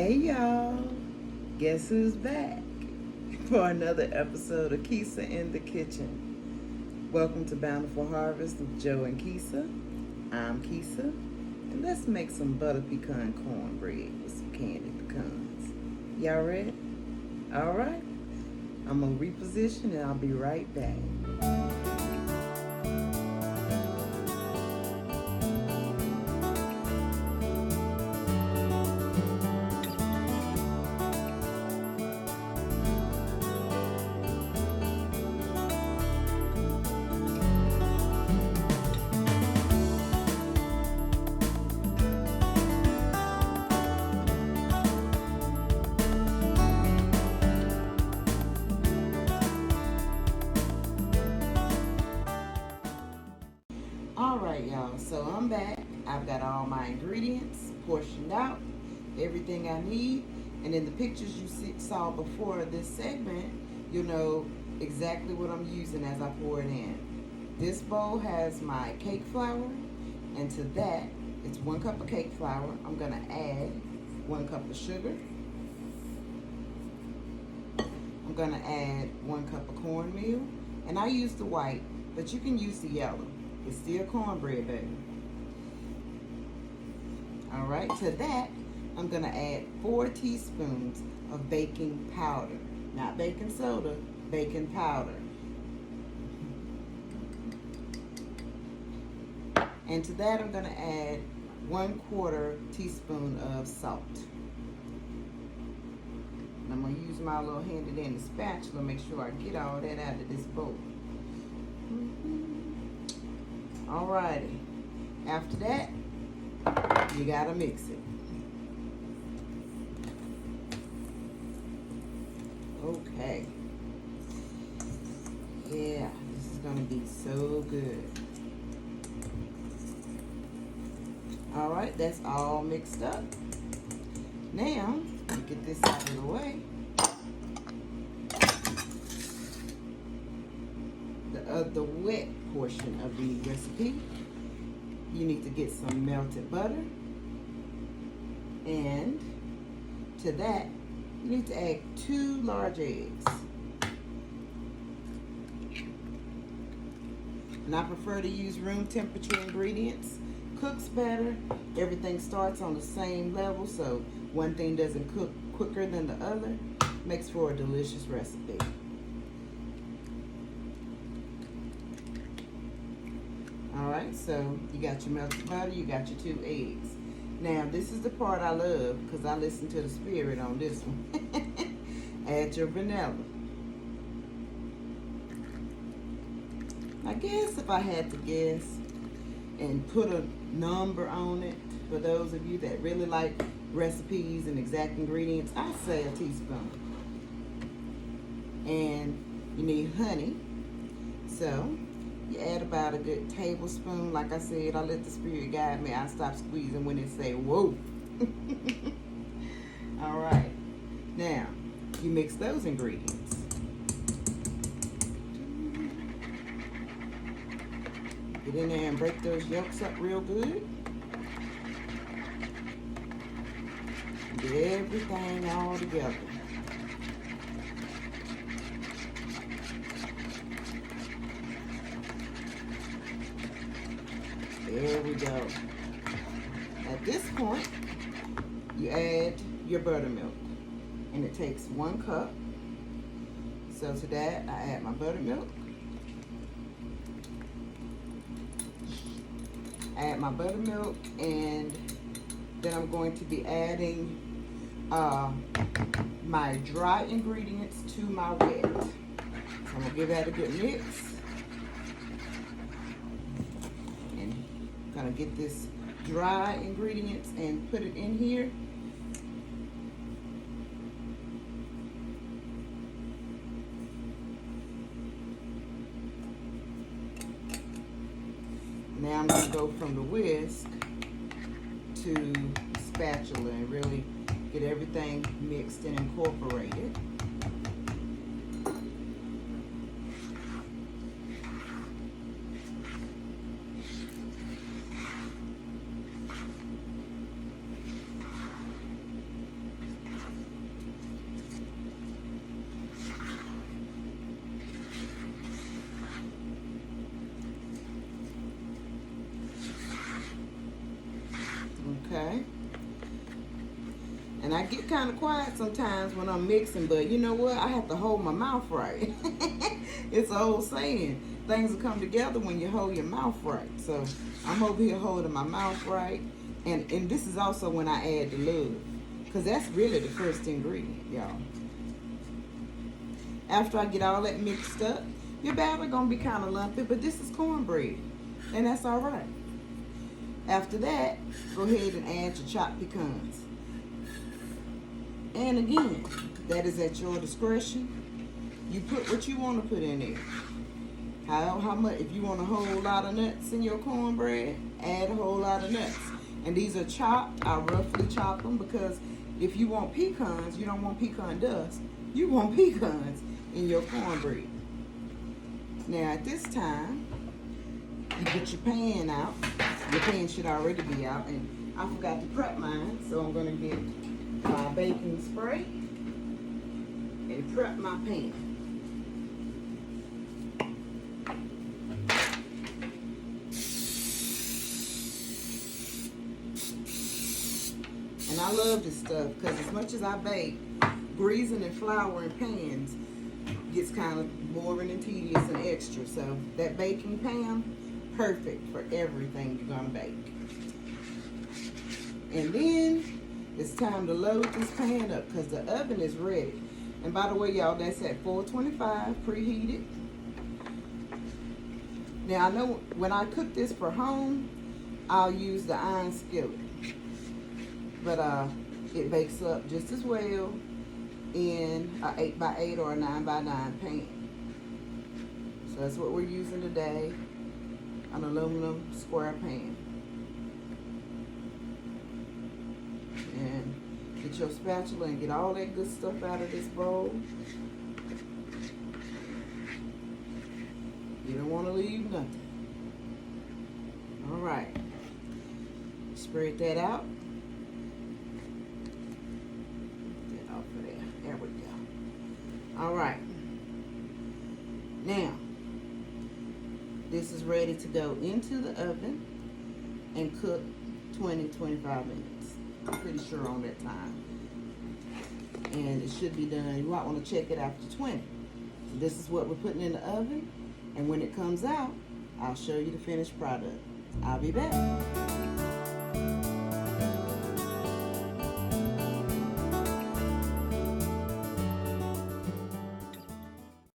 Hey y'all, guess who's back for another episode of Keisa in the Kitchen. Welcome to Bountiful Harvest with Joe and Keisa. I'm Keisa, and let's make some butter pecan cornbread with some candied pecans. Y'all ready? All right, I'm gonna reposition and I'll be right back. All right, y'all, so I'm back. I've got all my ingredients portioned out, everything I need, and in the pictures you saw before this segment, you'll know exactly what I'm using as I pour it in. This bowl has my cake flour, and to that, it's 1 cup of cake flour. I'm gonna add 1 cup of sugar. I'm gonna add 1 cup of cornmeal, and I use the white, but you can use the yellow. It's still cornbread, baby. All right, to that, I'm gonna add 4 teaspoons of baking powder. Not baking soda, baking powder. And to that, I'm gonna add 1/4 teaspoon of salt. And I'm gonna use my little handy dandy spatula, make sure I get all that out of this bowl. Alrighty, after that, you gotta mix it. Okay. Yeah, this is gonna be so good. Alright, that's all mixed up. Now, get this out of the way. The wet portion of the recipe, you need to get some melted butter, and to that you need to add 2 large eggs. And I prefer to use room temperature ingredients. Cooks better. Everything starts on the same level, so one thing doesn't cook quicker than the other. Makes for a delicious recipe. Alright, so you got your melted butter, you got your 2 eggs. Now, this is the part I love because I listen to the spirit on this one. Add your vanilla. I guess if I had to guess and put a number on it, for those of you that really like recipes and exact ingredients, I'd say a teaspoon. And you need honey. So you add about a good tablespoon. Like I said, I let the spirit guide me. I stop squeezing when it say, whoa. All right. Now, you mix those ingredients. Get in there and break those yolks up real good. Get everything all together. There we go. At this point, you add your buttermilk, and it takes 1 cup. So to that, I add my buttermilk. Add my buttermilk, and then I'm going to be adding my dry ingredients to my wet. So I'm gonna give that a good mix. Gonna get this dry ingredients and put it in here. Now I'm gonna go from the whisk to spatula and really get everything mixed and incorporated. get kind of quiet sometimes when I'm mixing, but you know what? I have to hold my mouth right. It's an old saying. Things will come together when you hold your mouth right. So I'm over here holding my mouth right. And this is also when I add the love. Because that's really the first ingredient, y'all. After I get all that mixed up, your batter gonna be kind of lumpy, but this is cornbread. And that's all right. After that, go ahead and add your chopped pecans. And again, that is at your discretion. You put what you want to put in there. How much? If you want a whole lot of nuts in your cornbread, add a whole lot of nuts. And these are chopped. I roughly chop them because if you want pecans, you don't want pecan dust. You want pecans in your cornbread. Now at this time, you get your pan out. Your pan should already be out, and I forgot to prep mine, so I'm gonna get my baking spray and prep my pan. And I love this stuff because as much as I bake, greasing and flouring pans gets kind of boring and tedious and extra. So that baking pan, perfect for everything you're gonna bake. And then it's time to load this pan up because the oven is ready. And by the way, y'all, that's at 425 preheated. Now I know when I cook this for home, I'll use the iron skillet. But it bakes up just as well in an 8x8 or a 9x9 pan. So that's what we're using today, an aluminum square pan. And get your spatula and get all that good stuff out of this bowl. You don't want to leave nothing. All right. Spread that out. There we go. All right. Now, this is ready to go into the oven and cook 20-25 minutes. I'm pretty sure on that time. And it should be done. You might want to check it after 20. So this is what we're putting in the oven. And when it comes out, I'll show you the finished product. I'll be back.